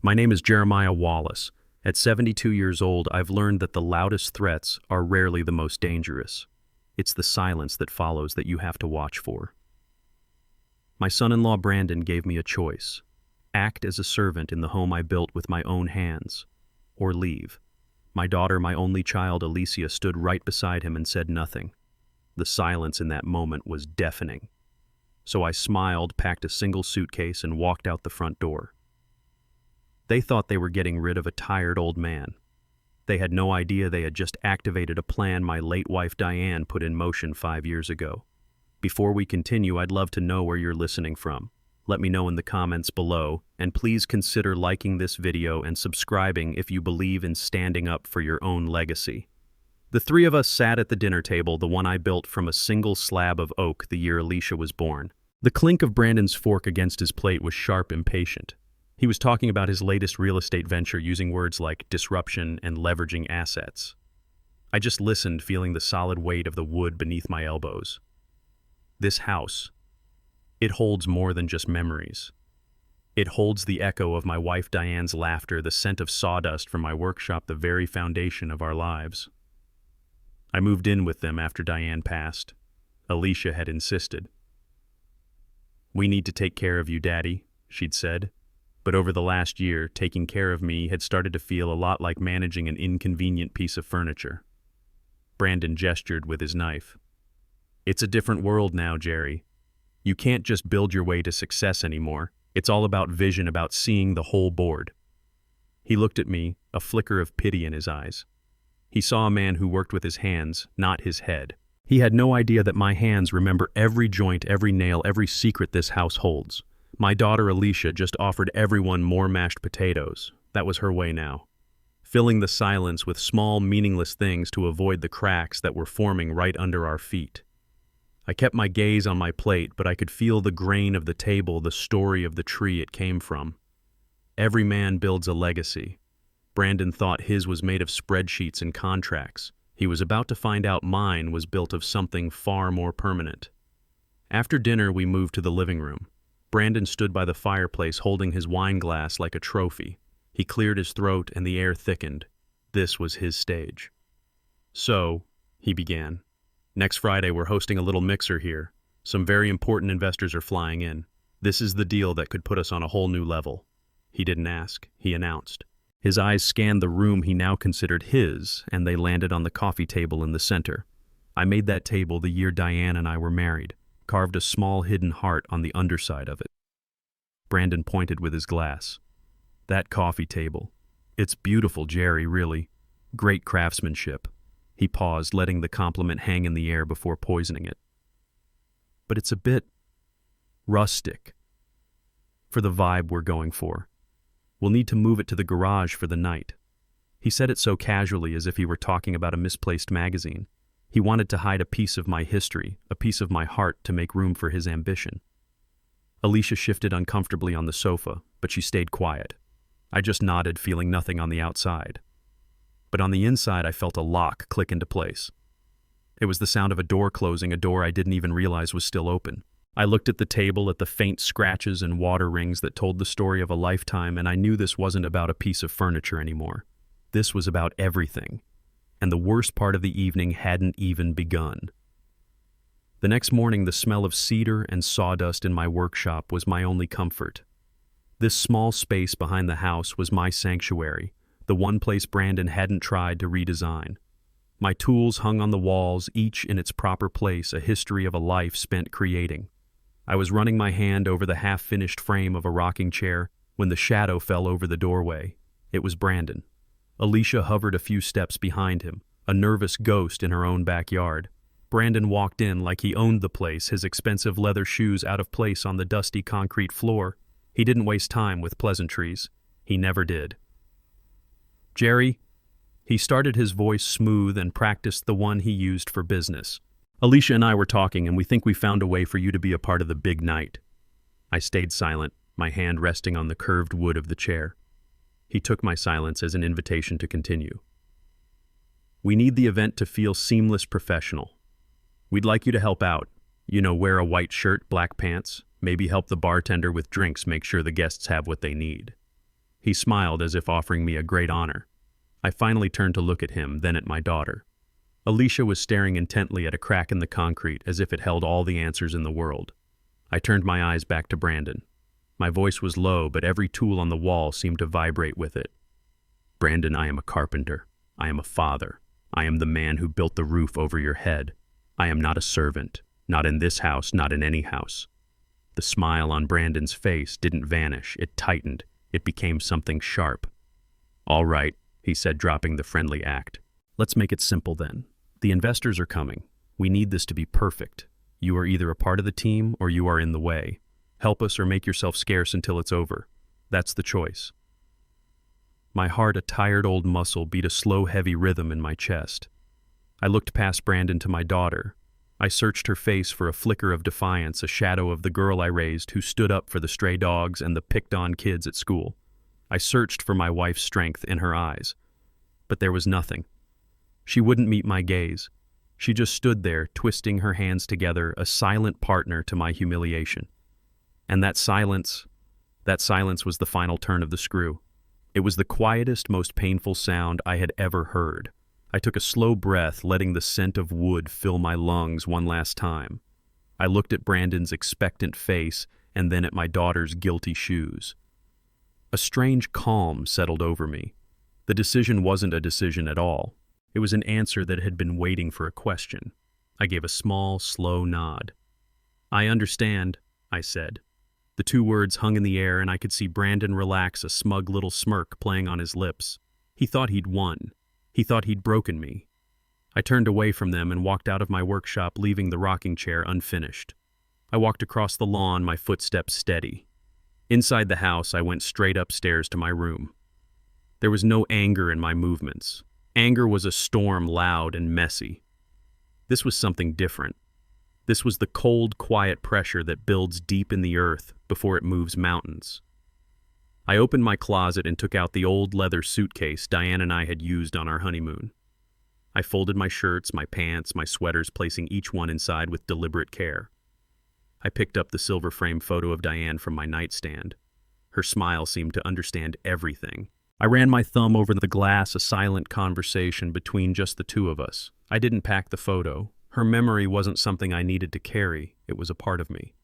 My name is Jeremiah Wallace. At 72 years old, I've learned that the loudest threats are rarely the most dangerous. It's the silence that follows that you have to watch for. My son-in-law Brandon gave me a choice: act as a servant in the home I built with my own hands, or leave. My daughter, my only child, Alicia, stood right beside him and said nothing. The silence in that moment was deafening. So I smiled, packed a single suitcase, and walked out the front door. They thought they were getting rid of a tired old man. They had no idea they had just activated a plan my late wife Diane put in motion 5 years ago. Before we continue, I'd love to know where you're listening from. Let me know in the comments below, and please consider liking this video and subscribing if you believe in standing up for your own legacy. The three of us sat at the dinner table, the one I built from a single slab of oak the year Alicia was born. The clink of Brandon's fork against his plate was sharp, impatient. He was talking about his latest real estate venture using words like disruption and leveraging assets. I just listened, feeling the solid weight of the wood beneath my elbows. This house, it holds more than just memories. It holds the echo of my wife Diane's laughter, the scent of sawdust from my workshop, the very foundation of our lives. I moved in with them after Diane passed. Alicia had insisted. "We need to take care of you, Daddy," she'd said. But over the last year, taking care of me had started to feel a lot like managing an inconvenient piece of furniture. Brandon gestured with his knife. "It's a different world now, Jerry. You can't just build your way to success anymore. It's all about vision, about seeing the whole board." He looked at me, a flicker of pity in his eyes. He saw a man who worked with his hands, not his head. He had no idea that my hands remember every joint, every nail, every secret this house holds. My daughter Alicia just offered everyone more mashed potatoes. That was her way now. Filling the silence with small, meaningless things to avoid the cracks that were forming right under our feet. I kept my gaze on my plate, but I could feel the grain of the table, the story of the tree it came from. Every man builds a legacy. Brandon thought his was made of spreadsheets and contracts. He was about to find out mine was built of something far more permanent. After dinner, we moved to the living room. Brandon stood by the fireplace holding his wine glass like a trophy. He cleared his throat and the air thickened. This was his stage. "So," he began, "next Friday we're hosting a little mixer here. Some very important investors are flying in. This is the deal that could put us on a whole new level." He didn't ask, he announced. His eyes scanned the room he now considered his, and they landed on the coffee table in the center. I made that table the year Diane and I were married. Carved a small hidden heart on the underside of it. Brandon pointed with his glass. "That coffee table. It's beautiful, Jerry, really. Great craftsmanship." He paused, letting the compliment hang in the air before poisoning it. "But it's a bit rustic for the vibe we're going for. We'll need to move it to the garage for the night." He said it so casually, as if he were talking about a misplaced magazine. He wanted to hide a piece of my history, a piece of my heart, to make room for his ambition. Alicia shifted uncomfortably on the sofa, but she stayed quiet. I just nodded, feeling nothing on the outside. But on the inside, I felt a lock click into place. It was the sound of a door closing, a door I didn't even realize was still open. I looked at the table, at the faint scratches and water rings that told the story of a lifetime, and I knew this wasn't about a piece of furniture anymore. This was about everything. And the worst part of the evening hadn't even begun. The next morning, the smell of cedar and sawdust in my workshop was my only comfort. This small space behind the house was my sanctuary, the one place Brandon hadn't tried to redesign. My tools hung on the walls, each in its proper place, a history of a life spent creating. I was running my hand over the half-finished frame of a rocking chair when the shadow fell over the doorway. It was Brandon. Alicia hovered a few steps behind him, a nervous ghost in her own backyard. Brandon walked in like he owned the place, his expensive leather shoes out of place on the dusty concrete floor. He didn't waste time with pleasantries. He never did. "Jerry," he started, his voice smooth and practiced, the one he used for business. "Alicia and I were talking, and we think we found a way for you to be a part of the big night." I stayed silent, my hand resting on the curved wood of the chair. He took my silence as an invitation to continue. "We need the event to feel seamless, professional. We'd like you to help out. Wear a white shirt, black pants, maybe help the bartender with drinks, make sure the guests have what they need." He smiled as if offering me a great honor. I finally turned to look at him, then at my daughter. Alicia was staring intently at a crack in the concrete as if it held all the answers in the world. I turned my eyes back to Brandon. My voice was low, but every tool on the wall seemed to vibrate with it. Brandon, I am a carpenter. I am a father. I am the man who built the roof over your head. I am not a servant. Not in this house, not in any house. The smile on Brandon's face didn't vanish. It tightened. It became something sharp. All right, he said, dropping the friendly act. Let's make it simple then. The investors are coming. We need this to be perfect. You are either a part of the team or you are in the way. Help us or make yourself scarce until it's over. That's the choice. My heart, a tired old muscle, beat a slow, heavy rhythm in my chest. I looked past Brandon to my daughter. I searched her face for a flicker of defiance, a shadow of the girl I raised who stood up for the stray dogs and the picked-on kids at school. I searched for my wife's strength in her eyes. But there was nothing. She wouldn't meet my gaze. She just stood there, twisting her hands together, a silent partner to my humiliation. And that silence was the final turn of the screw. It was the quietest, most painful sound I had ever heard. I took a slow breath, letting the scent of wood fill my lungs one last time. I looked at Brandon's expectant face and then at my daughter's guilty shoes. A strange calm settled over me. The decision wasn't a decision at all. It was an answer that had been waiting for a question. I gave a small, slow nod. I understand, I said. The two words hung in the air and I could see Brandon relax, a smug little smirk playing on his lips. He thought he'd won. He thought he'd broken me. I turned away from them and walked out of my workshop, leaving the rocking chair unfinished. I walked across the lawn, my footsteps steady. Inside the house, I went straight upstairs to my room. There was no anger in my movements. Anger was a storm, loud and messy. This was something different. This was the cold, quiet pressure that builds deep in the earth before it moves mountains. I opened my closet and took out the old leather suitcase Diane and I had used on our honeymoon. I folded my shirts, my pants, my sweaters, placing each one inside with deliberate care. I picked up the silver frame photo of Diane from my nightstand. Her smile seemed to understand everything. I ran my thumb over the glass, a silent conversation between just the two of us. I didn't pack the photo. Her memory wasn't something I needed to carry. It was a part of me.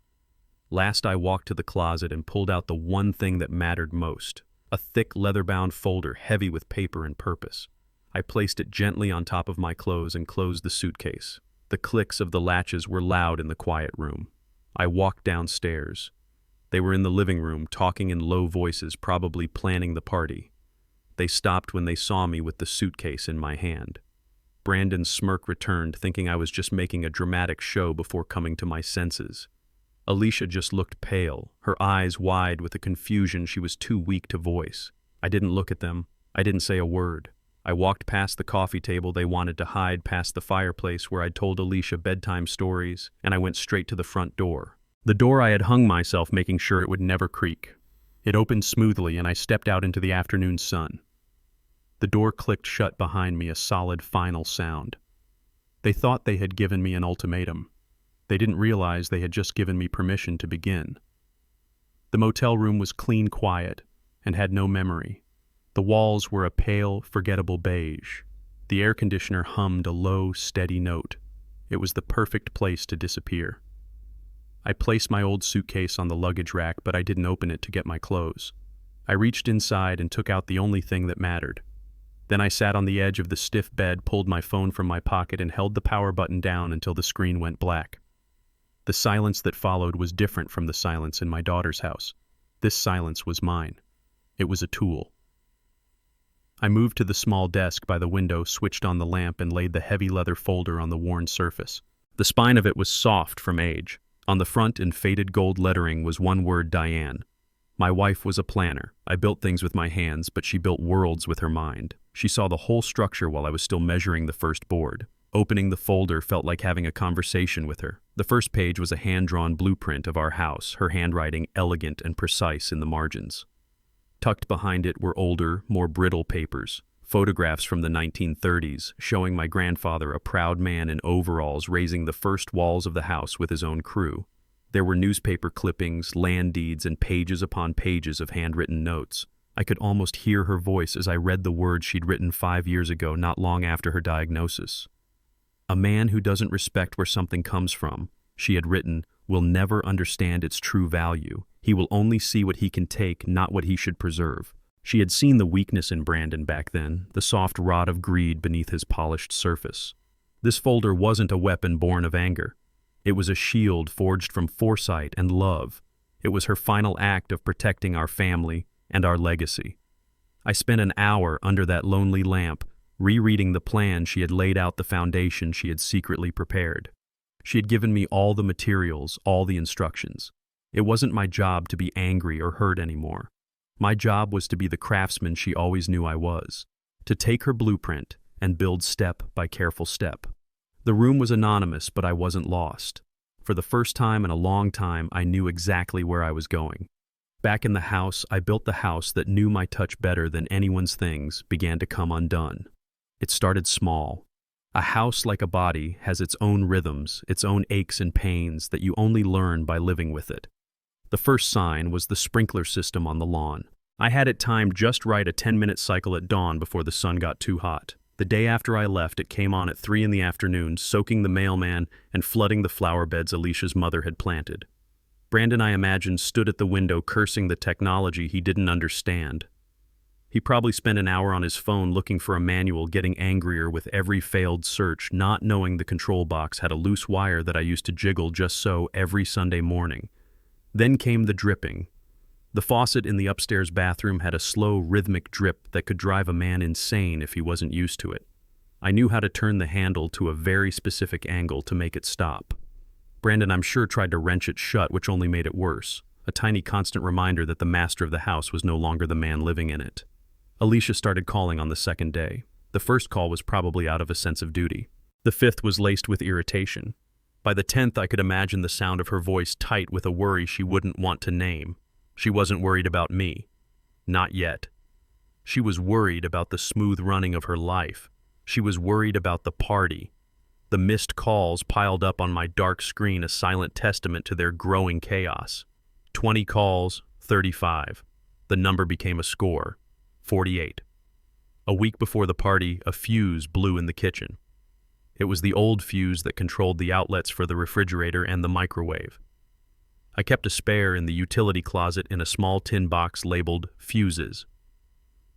Last, I walked to the closet and pulled out the one thing that mattered most, a thick leather-bound folder heavy with paper and purpose. I placed it gently on top of my clothes and closed the suitcase. The clicks of the latches were loud in the quiet room. I walked downstairs. They were in the living room, talking in low voices, probably planning the party. They stopped when they saw me with the suitcase in my hand. Brandon's smirk returned, thinking I was just making a dramatic show before coming to my senses. Alicia just looked pale, her eyes wide with a confusion she was too weak to voice. I didn't look at them. I didn't say a word. I walked past the coffee table they wanted to hide, past the fireplace where I'd told Alicia bedtime stories, and I went straight to the front door. The door I had hung myself, making sure it would never creak. It opened smoothly, and I stepped out into the afternoon sun. The door clicked shut behind me, a solid, final sound. They thought they had given me an ultimatum. They didn't realize they had just given me permission to begin. The motel room was clean, quiet, and had no memory. The walls were a pale, forgettable beige. The air conditioner hummed a low, steady note. It was the perfect place to disappear. I placed my old suitcase on the luggage rack, but I didn't open it to get my clothes. I reached inside and took out the only thing that mattered. Then I sat on the edge of the stiff bed, pulled my phone from my pocket, and held the power button down until the screen went black. The silence that followed was different from the silence in my daughter's house. This silence was mine. It was a tool. I moved to the small desk by the window, switched on the lamp, and laid the heavy leather folder on the worn surface. The spine of it was soft from age. On the front, in faded gold lettering, was one word: Diane. My wife was a planner. I built things with my hands, but she built worlds with her mind. She saw the whole structure while I was still measuring the first board. Opening the folder felt like having a conversation with her. The first page was a hand-drawn blueprint of our house, her handwriting elegant and precise in the margins. Tucked behind it were older, more brittle papers, photographs from the 1930s, showing my grandfather, a proud man in overalls, raising the first walls of the house with his own crew. There were newspaper clippings, land deeds, and pages upon pages of handwritten notes. I could almost hear her voice as I read the words she'd written 5 years ago, not long after her diagnosis. "A man who doesn't respect where something comes from," she had written, "will never understand its true value. He will only see what he can take, not what he should preserve." She had seen the weakness in Brandon back then, the soft rod of greed beneath his polished surface. This folder wasn't a weapon born of anger. It was a shield forged from foresight and love. It was her final act of protecting our family and our legacy. I spent an hour under that lonely lamp, rereading the plan she had laid out, the foundation she had secretly prepared. She had given me all the materials, all the instructions. It wasn't my job to be angry or hurt anymore. My job was to be the craftsman she always knew I was, to take her blueprint and build step by careful step. The room was anonymous, but I wasn't lost. For the first time in a long time, I knew exactly where I was going. Back in the house, I built the house that knew my touch better than anyone's. Things began to come undone. It started small. A house, like a body, has its own rhythms, its own aches and pains that you only learn by living with it. The first sign was the sprinkler system on the lawn. I had it timed just right, a 10-minute cycle at dawn before the sun got too hot. The day after I left, it came on at 3 in the afternoon, soaking the mailman and flooding the flower beds Alicia's mother had planted. Brandon, I imagined, stood at the window cursing the technology he didn't understand. He probably spent an hour on his phone looking for a manual, getting angrier with every failed search, not knowing the control box had a loose wire that I used to jiggle just so every Sunday morning. Then came the dripping. The faucet in the upstairs bathroom had a slow, rhythmic drip that could drive a man insane if he wasn't used to it. I knew how to turn the handle to a very specific angle to make it stop. Brandon, I'm sure, tried to wrench it shut, which only made it worse, a tiny constant reminder that the master of the house was no longer the man living in it. Alicia started calling on the second day. The first call was probably out of a sense of duty. The fifth was laced with irritation. By the 10th, I could imagine the sound of her voice tight with a worry she wouldn't want to name. She wasn't worried about me. Not yet. She was worried about the smooth running of her life. She was worried about the party. The missed calls piled up on my dark screen, a silent testament to their growing chaos. 20 calls, 35. The number became a score, 48. A week before the party, a fuse blew in the kitchen. It was the old fuse that controlled the outlets for the refrigerator and the microwave. I kept a spare in the utility closet in a small tin box labeled fuses.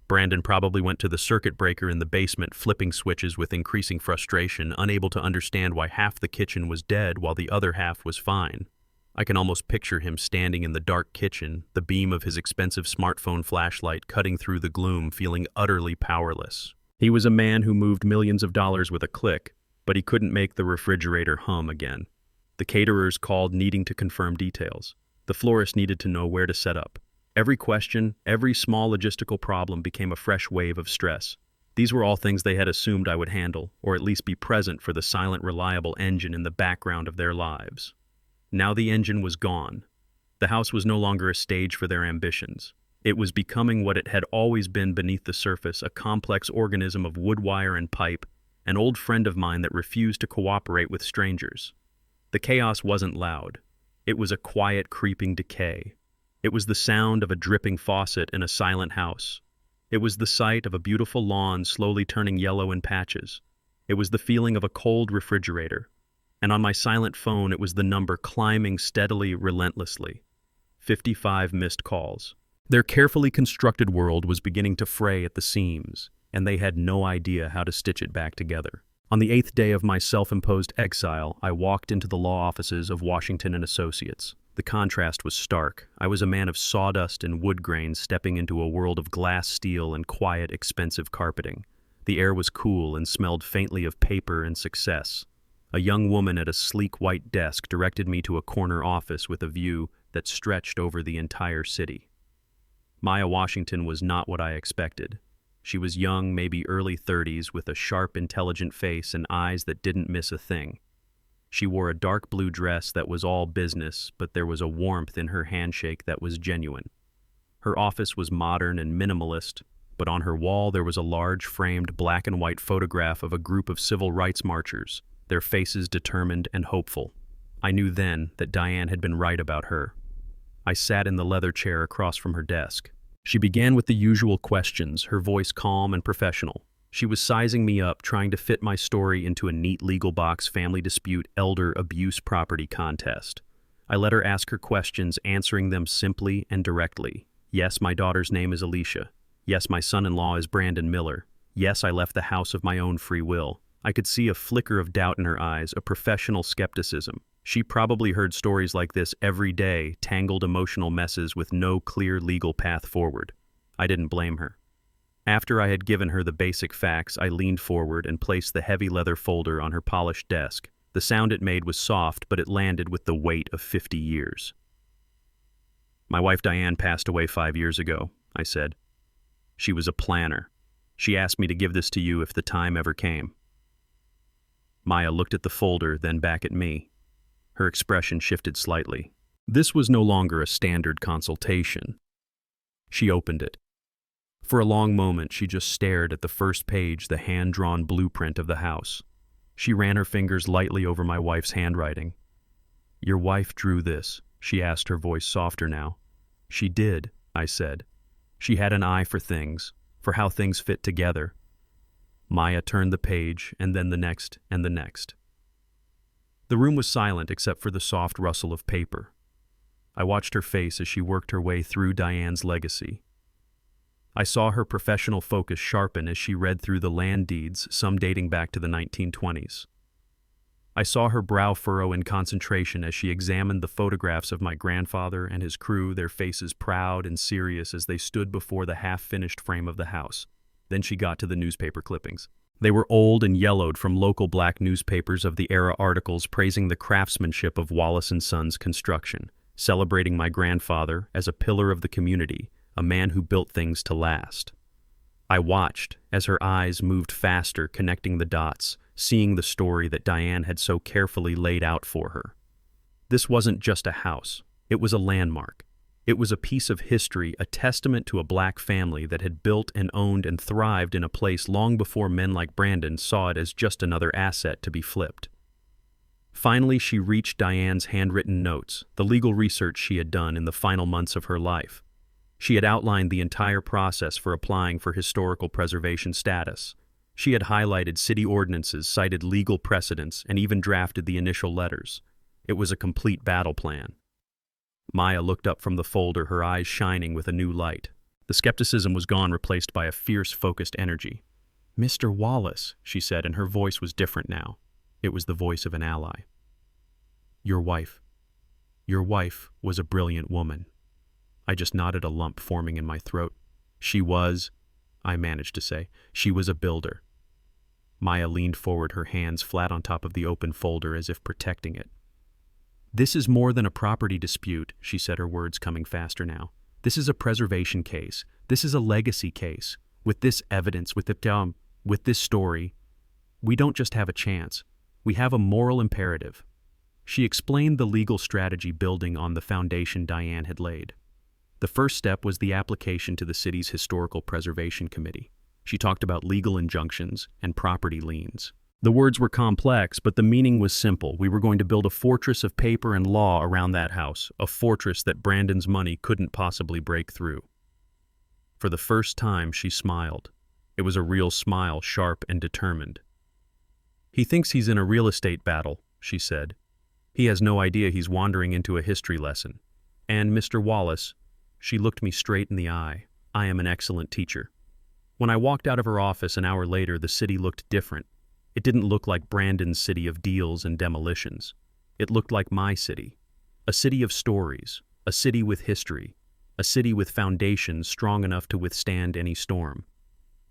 Brandon probably went to the circuit breaker in the basement, flipping switches with increasing frustration, unable to understand why half the kitchen was dead while the other half was fine. I can almost picture him standing in the dark kitchen, the beam of his expensive smartphone flashlight cutting through the gloom, feeling utterly powerless. He was a man who moved millions of dollars with a click, but he couldn't make the refrigerator hum again. The caterers called, needing to confirm details. The florist needed to know where to set up. Every question, every small logistical problem became a fresh wave of stress. These were all things they had assumed I would handle, or at least be present for, the silent, reliable engine in the background of their lives. Now the engine was gone. The house was no longer a stage for their ambitions. It was becoming what it had always been beneath the surface, a complex organism of wood wire and pipe, an old friend of mine that refused to cooperate with strangers. The chaos wasn't loud. It was a quiet, creeping decay. It was the sound of a dripping faucet in a silent house. It was the sight of a beautiful lawn slowly turning yellow in patches. It was the feeling of a cold refrigerator. And on my silent phone, it was the number climbing steadily, relentlessly. 55 missed calls. Their carefully constructed world was beginning to fray at the seams, and they had no idea how to stitch it back together. On the 8th day of my self-imposed exile, I walked into the law offices of Washington and Associates. The contrast was stark. I was a man of sawdust and wood grain stepping into a world of glass, steel, and quiet, expensive carpeting. The air was cool and smelled faintly of paper and success. A young woman at a sleek white desk directed me to a corner office with a view that stretched over the entire city. Maya Washington was not what I expected. She was young, maybe early 30s, with a sharp, intelligent face and eyes that didn't miss a thing. She wore a dark blue dress that was all business, but there was a warmth in her handshake that was genuine. Her office was modern and minimalist, but on her wall there was a large framed black and white photograph of a group of civil rights marchers, their faces determined and hopeful. I knew then that Diane had been right about her. I sat in the leather chair across from her desk. She began with the usual questions, her voice calm and professional. She was sizing me up, trying to fit my story into a neat legal box: family dispute, elder abuse, property contest. I let her ask her questions, answering them simply and directly. Yes, my daughter's name is Alicia. Yes, my son-in-law is Brandon Miller. Yes, I left the house of my own free will. I could see a flicker of doubt in her eyes, a professional skepticism. She probably heard stories like this every day, tangled emotional messes with no clear legal path forward. I didn't blame her. After I had given her the basic facts, I leaned forward and placed the heavy leather folder on her polished desk. The sound it made was soft, but it landed with the weight of 50 years. My wife Diane passed away 5 years ago, I said. She was a planner. She asked me to give this to you if the time ever came. Maya looked at the folder, then back at me. Her expression shifted slightly. This was no longer a standard consultation. She opened it. For a long moment, she just stared at the first page, the hand-drawn blueprint of the house. She ran her fingers lightly over my wife's handwriting. "Your wife drew this?" she asked, her voice softer now. "She did," I said. "She had an eye for things, for how things fit together." Maya turned the page, and then the next, and the next. The room was silent except for the soft rustle of paper. I watched her face as she worked her way through Diane's legacy. I saw her professional focus sharpen as she read through the land deeds, some dating back to the 1920s. I saw her brow furrow in concentration as she examined the photographs of my grandfather and his crew, their faces proud and serious as they stood before the half-finished frame of the house. Then she got to the newspaper clippings. They were old and yellowed from local black newspapers of the era, articles praising the craftsmanship of Wallace & Sons construction, celebrating my grandfather as a pillar of the community, a man who built things to last. I watched as her eyes moved faster, connecting the dots, seeing the story that Diane had so carefully laid out for her. This wasn't just a house. It was a landmark. It was a piece of history, a testament to a black family that had built and owned and thrived in a place long before men like Brandon saw it as just another asset to be flipped. Finally, she reached Diane's handwritten notes, the legal research she had done in the final months of her life. She had outlined the entire process for applying for historical preservation status. She had highlighted city ordinances, cited legal precedents, and even drafted the initial letters. It was a complete battle plan. Maya looked up from the folder, her eyes shining with a new light. The skepticism was gone, replaced by a fierce, focused energy. "Mr. Wallace," she said, and her voice was different now. It was the voice of an ally. Your wife was a brilliant woman." I just nodded, a lump forming in my throat. I managed to say, "she was a builder." Maya leaned forward, her hands flat on top of the open folder as if protecting it. "This is more than a property dispute," she said, her words coming faster now. "This is a preservation case. This is a legacy case. With this evidence, with this story, we don't just have a chance. We have a moral imperative." She explained the legal strategy building on the foundation Diane had laid. The first step was the application to the city's Historical Preservation Committee. She talked about legal injunctions and property liens. The words were complex, but the meaning was simple. We were going to build a fortress of paper and law around that house, a fortress that Brandon's money couldn't possibly break through. For the first time, she smiled. It was a real smile, sharp and determined. "He thinks he's in a real estate battle," she said. "He has no idea he's wandering into a history lesson. And Mr. Wallace," she looked me straight in the eye, "I am an excellent teacher." When I walked out of her office an hour later, the city looked different. It didn't look like Brandon's city of deals and demolitions. It looked like my city. A city of stories, a city with history, a city with foundations strong enough to withstand any storm.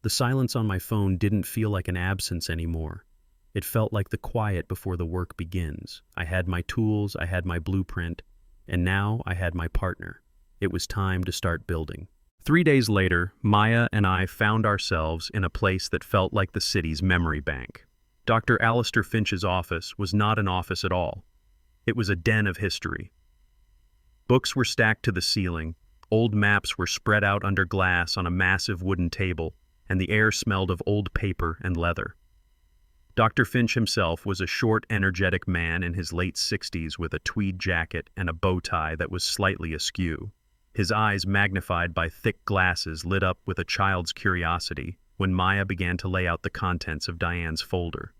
The silence on my phone didn't feel like an absence anymore. It felt like the quiet before the work begins. I had my tools, I had my blueprint, and now I had my partner. It was time to start building. 3 days later, Maya and I found ourselves in a place that felt like the city's memory bank. Dr. Alistair Finch's office was not an office at all. It was a den of history. Books were stacked to the ceiling, old maps were spread out under glass on a massive wooden table, and the air smelled of old paper and leather. Dr. Finch himself was a short, energetic man in his late 60s with a tweed jacket and a bow tie that was slightly askew. His eyes, magnified by thick glasses, lit up with a child's curiosity when Maya began to lay out the contents of Diane's folder.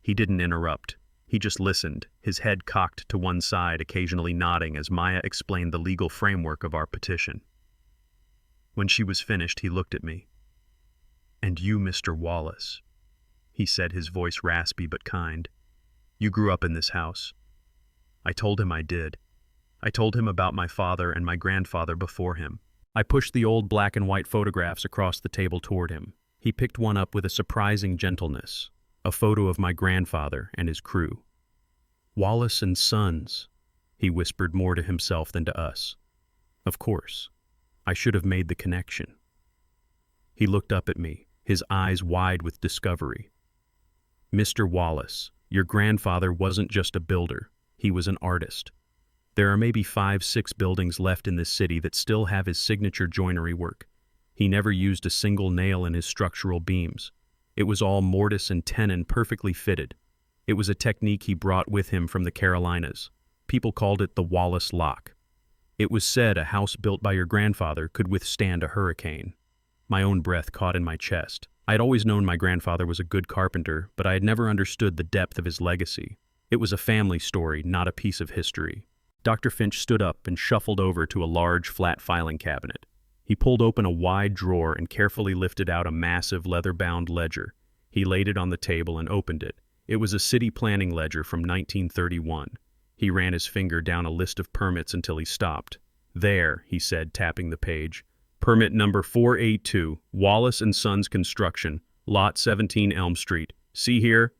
He didn't interrupt. He just listened, his head cocked to one side, occasionally nodding as Maya explained the legal framework of our petition. When she was finished, he looked at me. "And you, Mr. Wallace," he said, his voice raspy but kind. "You grew up in this house." I told him I did. I told him about my father and my grandfather before him. I pushed the old black and white photographs across the table toward him. He picked one up with a surprising gentleness, a photo of my grandfather and his crew. "Wallace and Sons," he whispered, more to himself than to us. Of course, I should have made the connection. He looked up at me, his eyes wide with discovery. "Mr. Wallace, your grandfather wasn't just a builder, he was an artist. There are maybe 5-6 buildings left in this city that still have his signature joinery work. He never used a single nail in his structural beams. It was all mortise and tenon perfectly fitted. It was a technique he brought with him from the Carolinas. People called it the Wallace lock. It was said a house built by your grandfather could withstand a hurricane." My own breath caught in my chest. I had always known my grandfather was a good carpenter, but I had never understood the depth of his legacy. It was a family story, not a piece of history. Dr. Finch stood up and shuffled over to a large, flat filing cabinet. He pulled open a wide drawer and carefully lifted out a massive leather-bound ledger. He laid it on the table and opened it. It was a city planning ledger from 1931. He ran his finger down a list of permits until he stopped. "There," he said, tapping the page. "Permit number 482, Wallace and Sons Construction, Lot 17 Elm Street. See here?"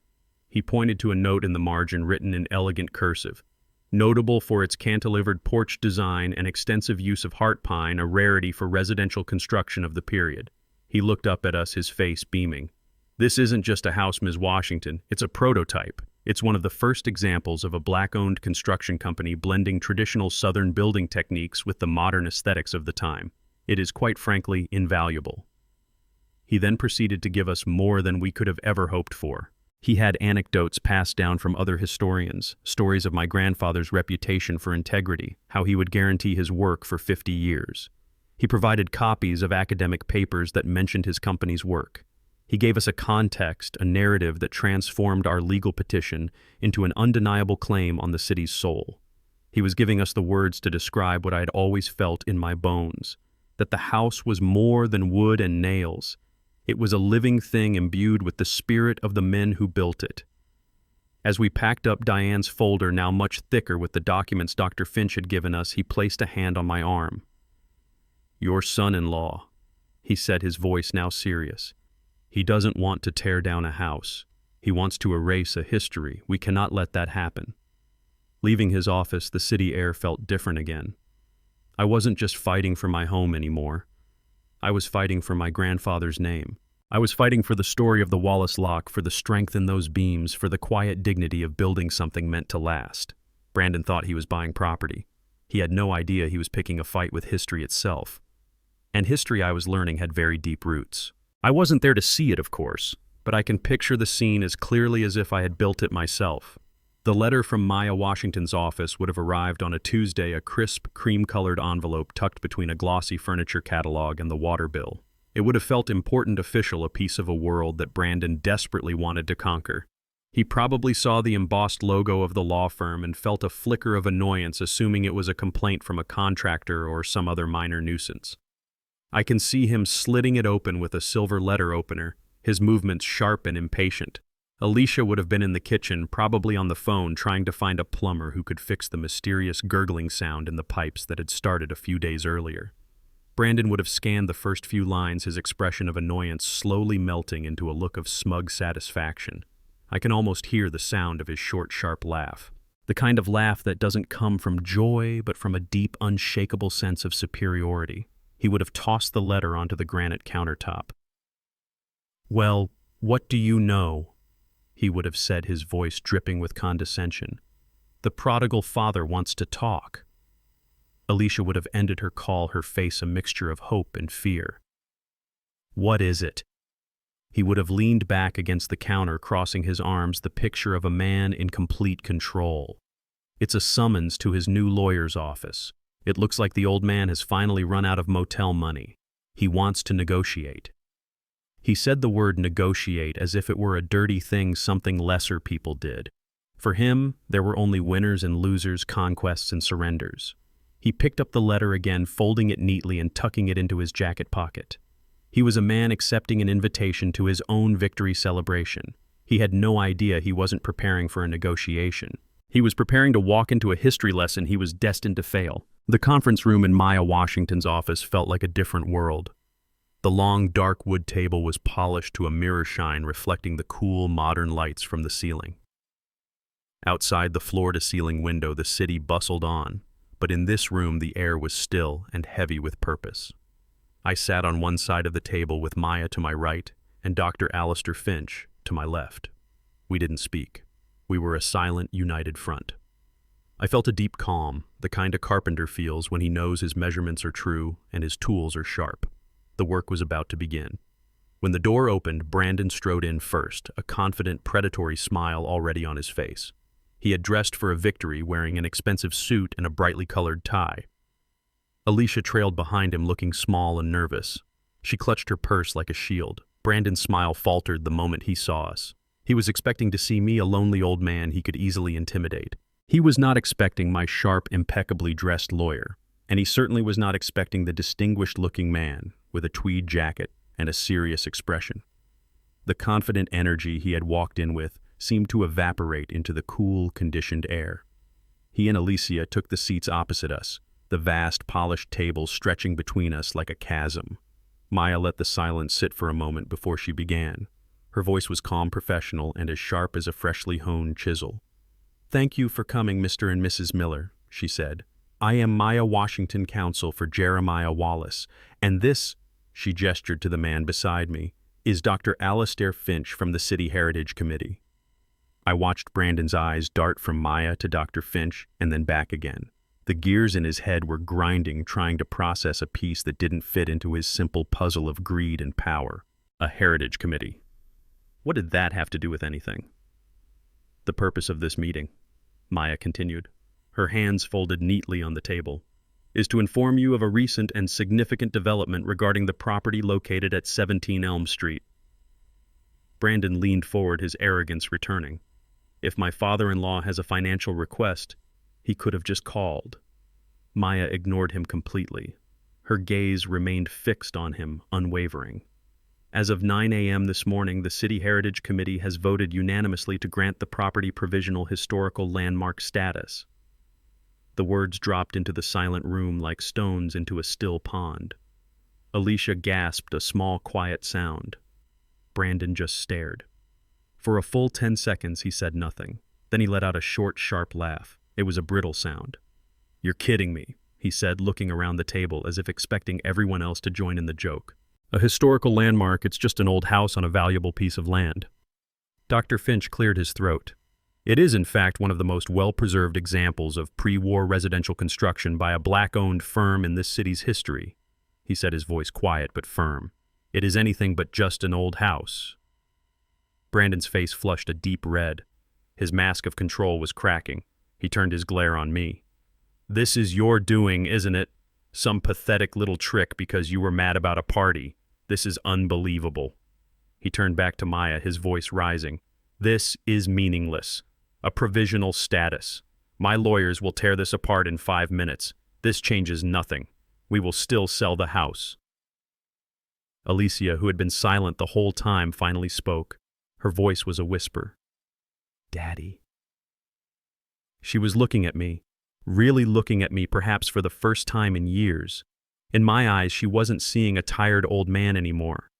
He pointed to a note in the margin written in elegant cursive. "Notable for its cantilevered porch design and extensive use of heart pine, a rarity for residential construction of the period." He looked up at us, his face beaming. "This isn't just a house, Ms. Washington. It's a prototype. It's one of the first examples of a black-owned construction company blending traditional Southern building techniques with the modern aesthetics of the time. It is, quite frankly, invaluable." He then proceeded to give us more than we could have ever hoped for. He had anecdotes passed down from other historians, stories of my grandfather's reputation for integrity, how he would guarantee his work for 50 years. He provided copies of academic papers that mentioned his company's work. He gave us a context, a narrative that transformed our legal petition into an undeniable claim on the city's soul. He was giving us the words to describe what I had always felt in my bones, that the house was more than wood and nails. It was a living thing imbued with the spirit of the men who built it. As we packed up Diane's folder, now much thicker with the documents Dr. Finch had given us, he placed a hand on my arm. "Your son-in-law," he said, his voice now serious. "He doesn't want to tear down a house. He wants to erase a history. We cannot let that happen." Leaving his office, the city air felt different again. I wasn't just fighting for my home anymore. I was fighting for my grandfather's name. I was fighting for the story of the Wallace lock, for the strength in those beams, for the quiet dignity of building something meant to last. Brandon thought he was buying property. He had no idea he was picking a fight with history itself. And history, I was learning, had very deep roots. I wasn't there to see it, of course, but I can picture the scene as clearly as if I had built it myself. The letter from Maya Washington's office would have arrived on a Tuesday, a crisp, cream-colored envelope tucked between a glossy furniture catalog and the water bill. It would have felt important, official, a piece of a world that Brandon desperately wanted to conquer. He probably saw the embossed logo of the law firm and felt a flicker of annoyance, assuming it was a complaint from a contractor or some other minor nuisance. I can see him slitting it open with a silver letter opener, his movements sharp and impatient. Alicia would have been in the kitchen, probably on the phone, trying to find a plumber who could fix the mysterious gurgling sound in the pipes that had started a few days earlier. Brandon would have scanned the first few lines, his expression of annoyance slowly melting into a look of smug satisfaction. I can almost hear the sound of his short, sharp laugh. The kind of laugh that doesn't come from joy, but from a deep, unshakable sense of superiority. He would have tossed the letter onto the granite countertop. "Well, what do you know?" he would have said, his voice dripping with condescension. "The prodigal father wants to talk." Alicia would have ended her call, her face a mixture of hope and fear. "What is it?" He would have leaned back against the counter, crossing his arms, the picture of a man in complete control. "It's a summons to his new lawyer's office. It looks like the old man has finally run out of motel money. He wants to negotiate. He said the word negotiate as if it were a dirty thing something lesser people did. For him, there were only winners and losers, conquests and surrenders. He picked up the letter again, folding it neatly and tucking it into his jacket pocket. He was a man accepting an invitation to his own victory celebration. He had no idea he wasn't preparing for a negotiation. He was preparing to walk into a history lesson he was destined to fail. The conference room in Maya Washington's office felt like a different world. The long, dark wood table was polished to a mirror shine, reflecting the cool, modern lights from the ceiling. Outside the floor-to-ceiling window, the city bustled on, but in this room the air was still and heavy with purpose. I sat on one side of the table with Maya to my right and Dr. Alistair Finch to my left. We didn't speak. We were a silent, united front. I felt a deep calm, the kind a carpenter feels when he knows his measurements are true and his tools are sharp. The work was about to begin. When the door opened, Brandon strode in first, a confident, predatory smile already on his face. He had dressed for a victory, wearing an expensive suit and a brightly colored tie. Alicia trailed behind him, looking small and nervous. She clutched her purse like a shield. Brandon's smile faltered the moment he saw us. He was expecting to see me, a lonely old man he could easily intimidate. He was not expecting my sharp, impeccably dressed lawyer, and he certainly was not expecting the distinguished-looking man with a tweed jacket and a serious expression. The confident energy he had walked in with seemed to evaporate into the cool, conditioned air. He and Alicia took the seats opposite us, the vast, polished table stretching between us like a chasm. Maya let the silence sit for a moment before she began. Her voice was calm, professional, and as sharp as a freshly honed chisel. "Thank you for coming, Mr. and Mrs. Miller," she said. "I am Maya Washington, counsel for Jeremiah Wallace, and this," she gestured to the man beside me, "is Dr. Alistair Finch from the City Heritage Committee." I watched Brandon's eyes dart from Maya to Dr. Finch and then back again. The gears in his head were grinding, trying to process a piece that didn't fit into his simple puzzle of greed and power. A Heritage Committee. What did that have to do with anything? "The purpose of this meeting," Maya continued, her hands folded neatly on the table, "is to inform you of a recent and significant development regarding the property located at 17 Elm Street." Brandon leaned forward, his arrogance returning. If my father-in-law has a financial request, he could have just called. Maya ignored him completely. Her gaze remained fixed on him, unwavering. As of 9 a.m. this morning, the City Heritage Committee has voted unanimously to grant the property provisional historical landmark status. The words dropped into the silent room like stones into a still pond. Alicia gasped a small, quiet sound. Brandon just stared. For a full 10 seconds, he said nothing. Then he let out a short, sharp laugh. It was a brittle sound. "You're kidding me," he said, looking around the table as if expecting everyone else to join in the joke. "A historical landmark, it's just an old house on a valuable piece of land." Dr. Finch cleared his throat. "It is, in fact, one of the most well-preserved examples of pre-war residential construction by a black-owned firm in this city's history," he said, his voice quiet but firm. "It is anything but just an old house." Brandon's face flushed a deep red. His mask of control was cracking. He turned his glare on me. "This is your doing, isn't it? Some pathetic little trick because you were mad about a party. This is unbelievable." He turned back to Maya, his voice rising. "This is meaningless. A provisional status. My lawyers will tear this apart in 5 minutes. This changes nothing. We will still sell the house." Alicia, who had been silent the whole time, finally spoke. Her voice was a whisper. "Daddy." She was looking at me, really looking at me, perhaps for the first time in years. In my eyes, she wasn't seeing a tired old man anymore.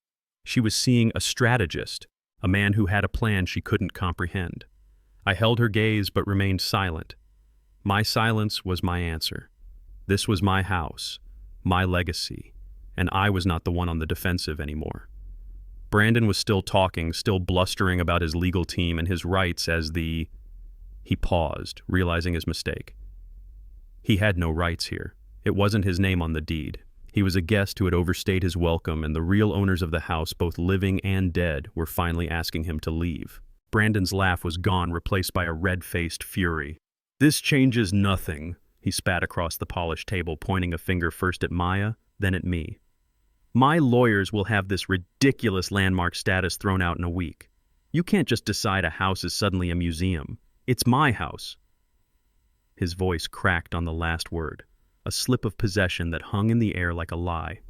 She was seeing a strategist, a man who had a plan she couldn't comprehend. I held her gaze but remained silent. My silence was my answer. This was my house, my legacy, and I was not the one on the defensive anymore. Brandon was still talking, still blustering about his legal team and his rights as the... He paused, realizing his mistake. He had no rights here. It wasn't his name on the deed. He was a guest who had overstayed his welcome, and the real owners of the house, both living and dead, were finally asking him to leave. Brandon's laugh was gone, replaced by a red-faced fury. "This changes nothing," he He spat across the polished table, pointing a finger first at Maya, then at me. My lawyers will have this ridiculous landmark status thrown out in a week. You can't just decide a house is suddenly a museum. It's my house. His voice cracked on the last word, a slip of possession that hung in the air like a lie.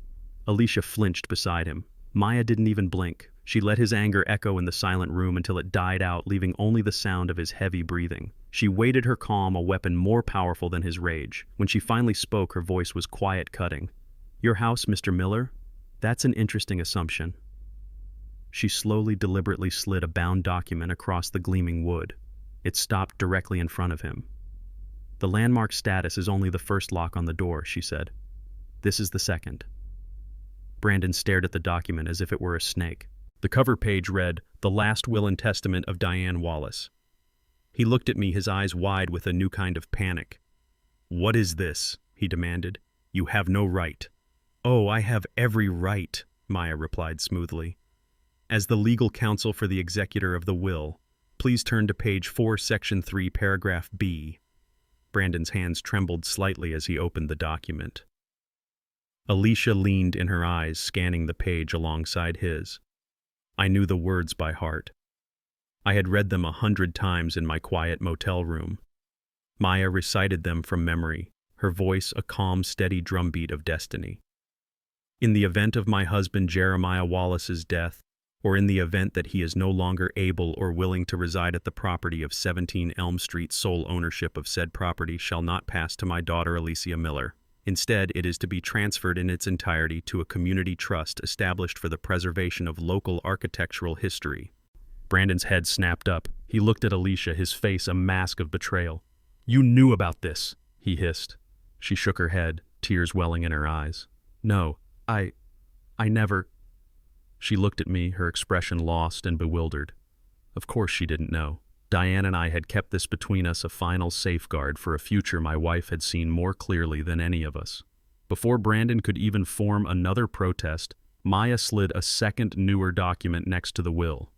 Alicia flinched beside him. Maya didn't even blink. She let his anger echo in the silent room until it died out, leaving only the sound of his heavy breathing. She weighted her calm, a weapon more powerful than his rage. When she finally spoke, her voice was quiet, cutting. "Your house, Mr. Miller? That's an interesting assumption." She slowly, deliberately slid a bound document across the gleaming wood. It stopped directly in front of him. "The landmark status is only the first lock on the door," she said. "This is the second." Brandon stared at the document as if it were a snake. The cover page read, "The Last Will and Testament of Diane Wallace." He looked at me, his eyes wide with a new kind of panic. "What is this?" he demanded. "You have no right." "Oh, I have every right," Maya replied smoothly. "As the legal counsel for the executor of the will, please turn to page 4, section 3, paragraph B." Brandon's hands trembled slightly as he opened the document. Alicia leaned in her eyes, scanning the page alongside his. I knew the words by heart. I had read them 100 times in my quiet motel room. Maya recited them from memory, her voice a calm, steady drumbeat of destiny. "In the event of my husband Jeremiah Wallace's death, or in the event that he is no longer able or willing to reside at the property of 17 Elm Street, sole ownership of said property shall not pass to my daughter Alicia Miller. Instead, it is to be transferred in its entirety to a community trust established for the preservation of local architectural history." Brandon's head snapped up. He looked at Alicia, his face a mask of betrayal. "You knew about this," he hissed. She shook her head, tears welling in her eyes. "No, I never..." She looked at me, her expression lost and bewildered. Of course she didn't know. Diane and I had kept this between us, a final safeguard for a future my wife had seen more clearly than any of us. Before Brandon could even form another protest, Maya slid a second, newer document next to the will.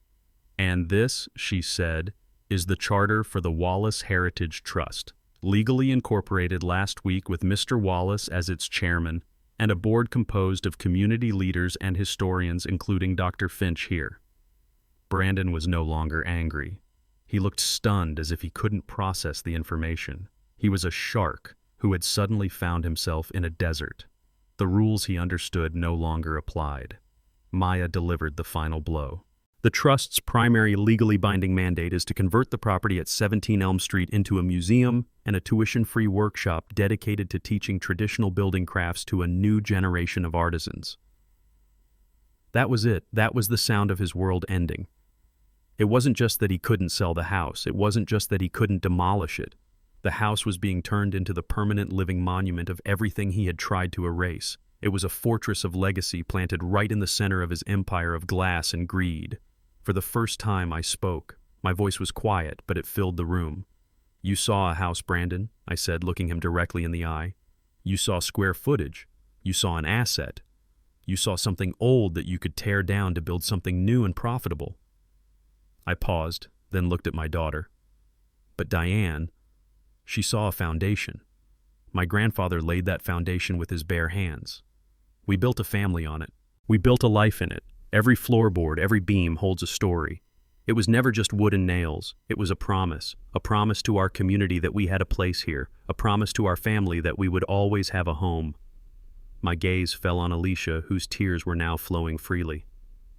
"And this," she said, "is the charter for the Wallace Heritage Trust, legally incorporated last week with Mr. Wallace as its chairman, and a board composed of community leaders and historians, including Dr. Finch here." Brandon was no longer angry. He looked stunned, as if he couldn't process the information. He was a shark who had suddenly found himself in a desert. The rules he understood no longer applied. Maya delivered the final blow. "The Trust's primary legally binding mandate is to convert the property at 17 Elm Street into a museum and a tuition-free workshop dedicated to teaching traditional building crafts to a new generation of artisans." That was it. That was the sound of his world ending. It wasn't just that he couldn't sell the house. It wasn't just that he couldn't demolish it. The house was being turned into the permanent living monument of everything he had tried to erase. It was a fortress of legacy planted right in the center of his empire of glass and greed. For the first time I spoke. My voice was quiet, but it filled the room. "You saw a house, Brandon," I said, looking him directly in the eye. "You saw square footage. You saw an asset. You saw something old that you could tear down to build something new and profitable." I paused, then looked at my daughter. But Diane, she saw a foundation. My grandfather laid that foundation with his bare hands. We built a family on it. We built a life in it. Every floorboard, every beam holds a story. It was never just wood and nails. It was a promise to our community that we had a place here, a promise to our family that we would always have a home. My gaze fell on Alicia, whose tears were now flowing freely.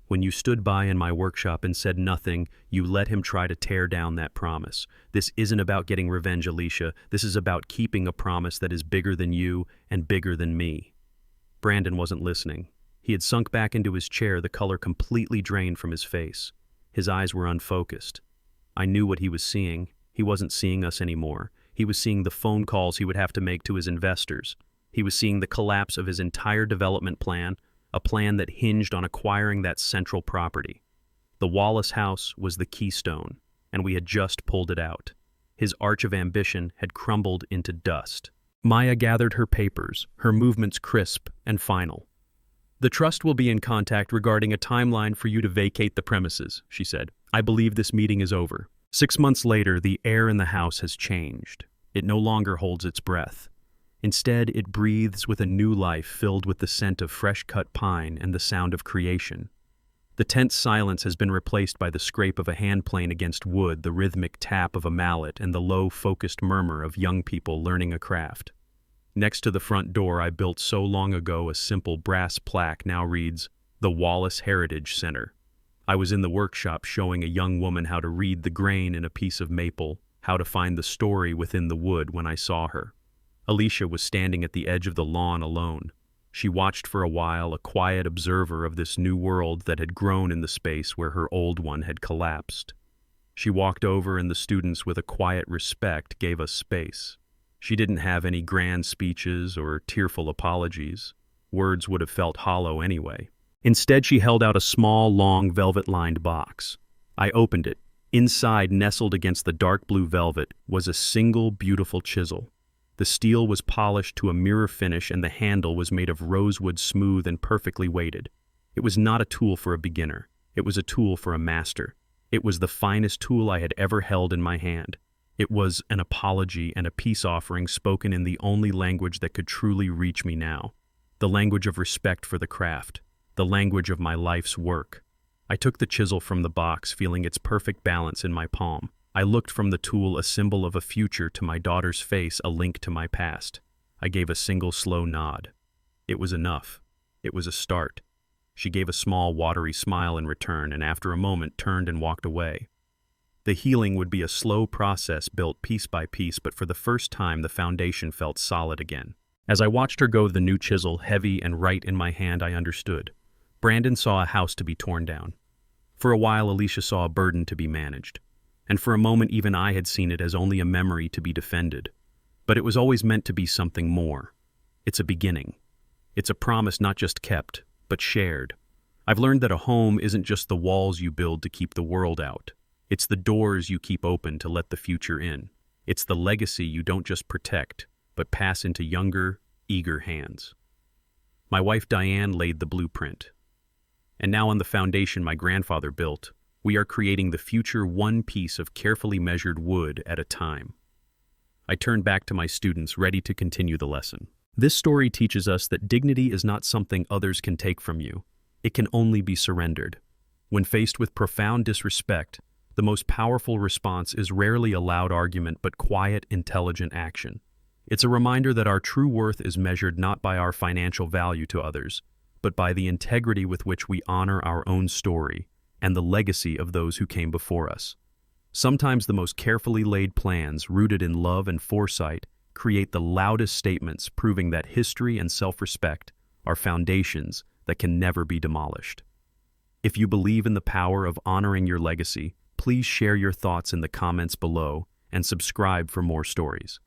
"When you stood by in my workshop and said nothing, you let him try to tear down that promise. This isn't about getting revenge, Alicia. This is about keeping a promise that is bigger than you and bigger than me." Brandon wasn't listening. He had sunk back into his chair, the color completely drained from his face. His eyes were unfocused. I knew what he was seeing. He wasn't seeing us anymore. He was seeing the phone calls he would have to make to his investors. He was seeing the collapse of his entire development plan, a plan that hinged on acquiring that central property. The Wallace house was the keystone, and we had just pulled it out. His arch of ambition had crumbled into dust. Maya gathered her papers, her movements crisp and final. "The trust will be in contact regarding a timeline for you to vacate the premises," she said. "I believe this meeting is over. 6 months later, the air in the house has changed. It no longer holds its breath. Instead, it breathes with a new life filled with the scent of fresh-cut pine and the sound of creation. The tense silence has been replaced by the scrape of a handplane against wood, the rhythmic tap of a mallet, and the low, focused murmur of young people learning a craft. Next to the front door I built so long ago, a simple brass plaque now reads, "The Wallace Heritage Center." I was in the workshop showing a young woman how to read the grain in a piece of maple, how to find the story within the wood when I saw her. Alicia was standing at the edge of the lawn alone. She watched for a while, a quiet observer of this new world that had grown in the space where her old one had collapsed. She walked over, and the students, with a quiet respect, gave us space. She didn't have any grand speeches or tearful apologies. Words would have felt hollow anyway. Instead, she held out a small, long, velvet-lined box. I opened it. Inside, nestled against the dark blue velvet, was a single beautiful chisel. The steel was polished to a mirror finish, and the handle was made of rosewood, smooth and perfectly weighted. It was not a tool for a beginner. It was a tool for a master. It was the finest tool I had ever held in my hand. It was an apology and a peace offering spoken in the only language that could truly reach me now. The language of respect for the craft. The language of my life's work. I took the chisel from the box, feeling its perfect balance in my palm. I looked from the tool, a symbol of a future, to my daughter's face, a link to my past. I gave a single slow nod. It was enough. It was a start. She gave a small, watery smile in return, and after a moment turned and walked away. The healing would be a slow process built piece by piece, but for the first time the foundation felt solid again. As I watched her go, the new chisel, heavy and right in my hand, I understood. Brandon saw a house to be torn down. For a while, Alicia saw a burden to be managed. And for a moment even I had seen it as only a memory to be defended. But it was always meant to be something more. It's a beginning. It's a promise not just kept, but shared. I've learned that a home isn't just the walls you build to keep the world out. It's the doors you keep open to let the future in. It's the legacy you don't just protect, but pass into younger, eager hands. My wife Diane laid the blueprint. And now on the foundation my grandfather built, we are creating the future, one piece of carefully measured wood at a time. I turned back to my students, ready to continue the lesson. This story teaches us that dignity is not something others can take from you. It can only be surrendered. When faced with profound disrespect, the most powerful response is rarely a loud argument, but quiet, intelligent action. It's a reminder that our true worth is measured not by our financial value to others, but by the integrity with which we honor our own story and the legacy of those who came before us. Sometimes the most carefully laid plans, rooted in love and foresight, create the loudest statements, proving that history and self-respect are foundations that can never be demolished. If you believe in the power of honoring your legacy, please share your thoughts in the comments below and subscribe for more stories.